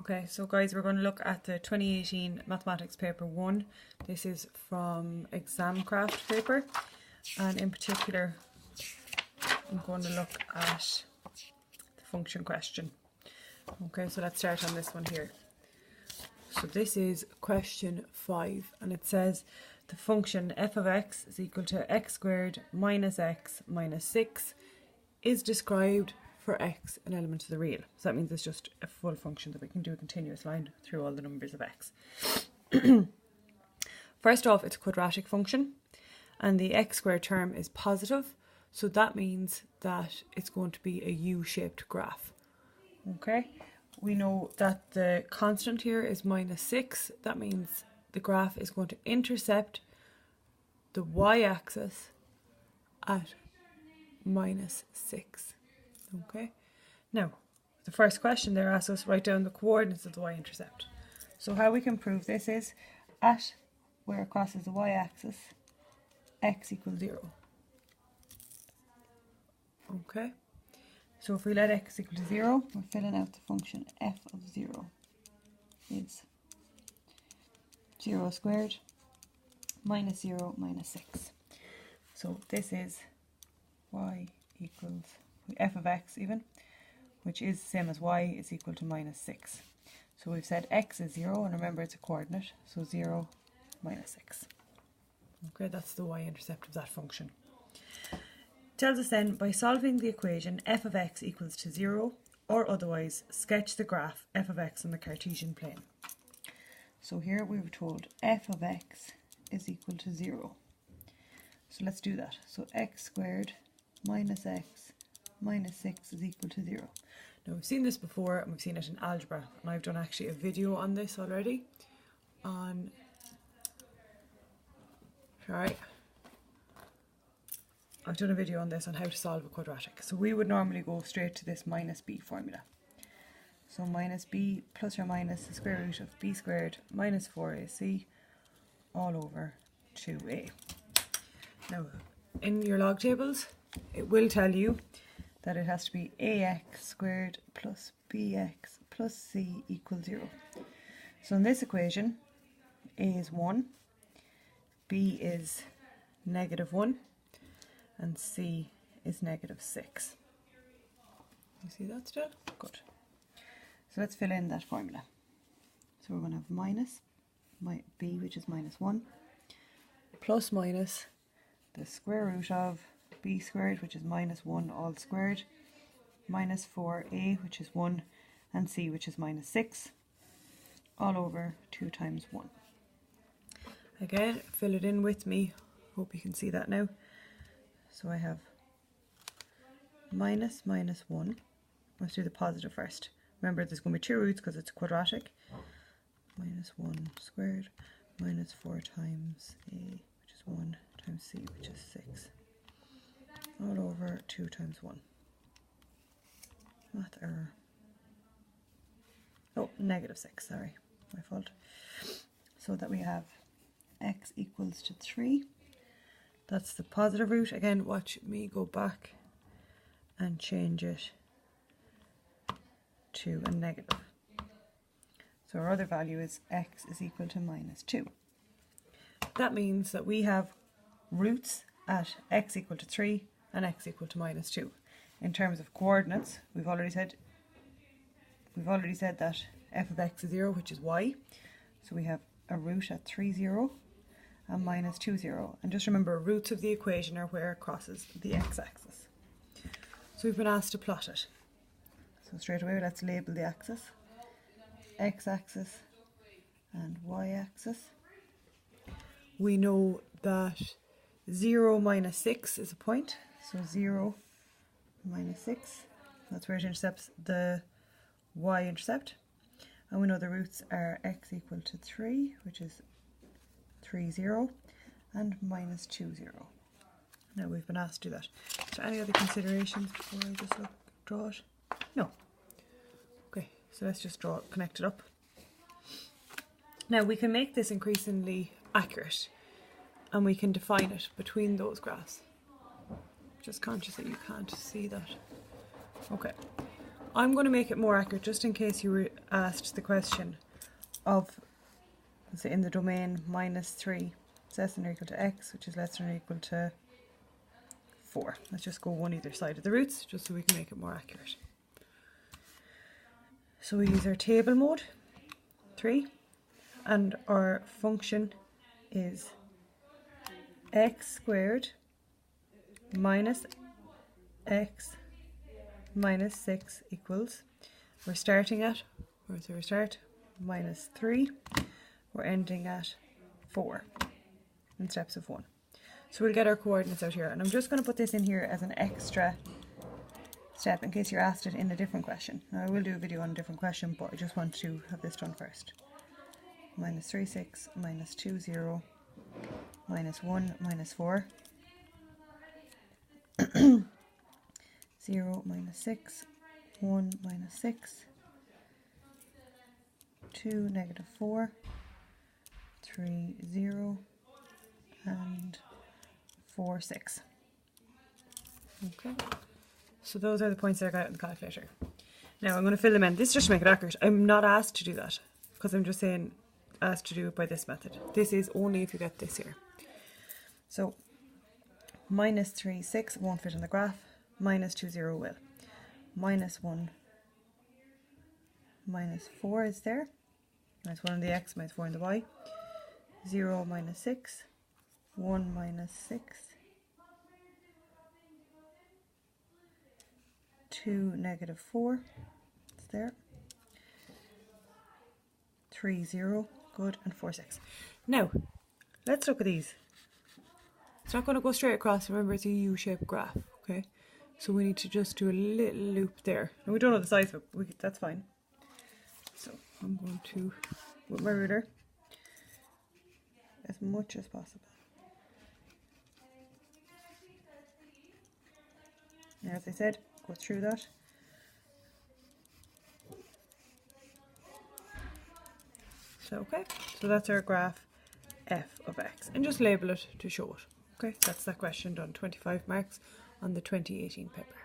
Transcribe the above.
Okay, so guys, we're going to look at the 2018 Mathematics Paper 1. This is from Examcraft paper, and in particular, I'm going to look at the function question. Okay, so let's start on this one here. So this is question 5, and it says the function f of x is equal to x squared minus x minus 6 is described for x an element of the real. So that means it's just a full function that we can do a continuous line through all the numbers of x. First off, it's a quadratic function, and the x squared term is positive, so that means that it's going to be a U-shaped graph. Okay, we know that the constant here is minus 6. That means the graph is going to intercept the y-axis at minus 6. Okay, now the first question there asks us write down the coordinates of the y-intercept. So how we can prove this is at where it crosses the y-axis, x equals 0. Okay, so if we let x equal to 0, we're filling out the function f of 0 is 0 squared minus 0 minus 6. So this is y equals f of x even, which is the same as y is equal to minus 6. So we've said x is 0, and remember it's a coordinate, so 0 minus 6. Okay, that's the y-intercept of that function. Tells us then, by solving the equation f of x equals to 0, or otherwise sketch the graph f of x on the Cartesian plane. So here we were told f of x is equal to 0. So let's do that. So x squared minus x minus 6 is equal to 0. Now we've seen this before, and we've seen it in algebra, and I've done actually a video on this already. I've done a video on this on how to solve a quadratic. So we would normally go straight to this minus b formula. So minus b plus or minus the square root of b squared minus 4ac all over 2a. Now in your log tables it will tell you that it has to be ax squared plus bx plus c equals 0. So in this equation, a is 1, b is negative 1, and c is negative 6. You see that still? Good. So let's fill in that formula. So we're going to have minus b, which is minus 1, plus minus the square root of b squared, which is minus 1 all squared, minus 4a, which is 1, and c, which is minus 6, all over 2 times 1. Again, fill it in with me. Hope you can see that now. So I have minus 1. Let's do the positive first. Remember, there's going to be 2 roots because it's a quadratic. Minus 1 squared minus 4 times a, which is 1, times c, which is 6. All over 2 times 1. Math error. Oh, negative 6, sorry, my fault. So that we have x equals to 3. That's the positive root. Again, watch me go back and change it to a negative. So our other value is x is equal to minus 2. That means that we have roots at x equal to 3 and x equal to minus 2. In terms of coordinates, we've already said that f of x is 0, which is y. So we have a root at 3, 0 and minus 2, 0. And just remember, roots of the equation are where it crosses the x-axis. So we've been asked to plot it. So straight away, let's label the axis. X-axis and y-axis. We know that 0 minus 6 is a point. So 0 minus 6, that's where it intercepts the y-intercept. And we know the roots are x equal to 3, which is 3, 0, and minus 2, 0. Now we've been asked to do that. Is there any other considerations before I just draw it? No. Okay, so let's just connect it up. Now we can make this increasingly accurate, and we can define it between those graphs. Just conscious that you can't see that. Okay, I'm going to make it more accurate just in case you were asked the question of, say, in the domain -3 is less than or equal to x, which is less than or equal to 4. Let's just go one either side of the roots just so we can make it more accurate. So we use our table mode, 3, and our function is x squared minus x minus 6 equals, we're starting at, where's our start? -3. We're ending at 4 in steps of 1. So we'll get our coordinates out here, and I'm just going to put this in here as an extra step in case you're asked it in a different question. Now I will do a video on a different question, but I just want to have this done first. -3, 6, -2, 0, -1, -4. 0, -6, 1, -6, 2, -4, 3, 0, and 4, 6. Okay, so those are the points that I got out in the calculator. Now I'm going to fill them in. This is just to make it accurate. I'm not asked to do that because I'm just saying asked to do it by this method. This is only if you get this here. So -3, 6 won't fit in the graph. -2, 0 will. -1, -4 is there. -1 on the x, -4 on the y. 0, -6. 1, -6. 2, -4. It's there. 3, 0. Good. And 4, 6. Now, let's look at these. It's not going to go straight across. Remember, it's a U-shaped graph. Okay. So we need to just do a little loop there. And we don't know the size of it. That's fine. So I'm going to, with my ruler, as much as possible. Now, as I said, go through that. So, okay. So that's our graph f of x. And just label it to show it. Okay. That's that question done. 25 marks on the 2018 paper.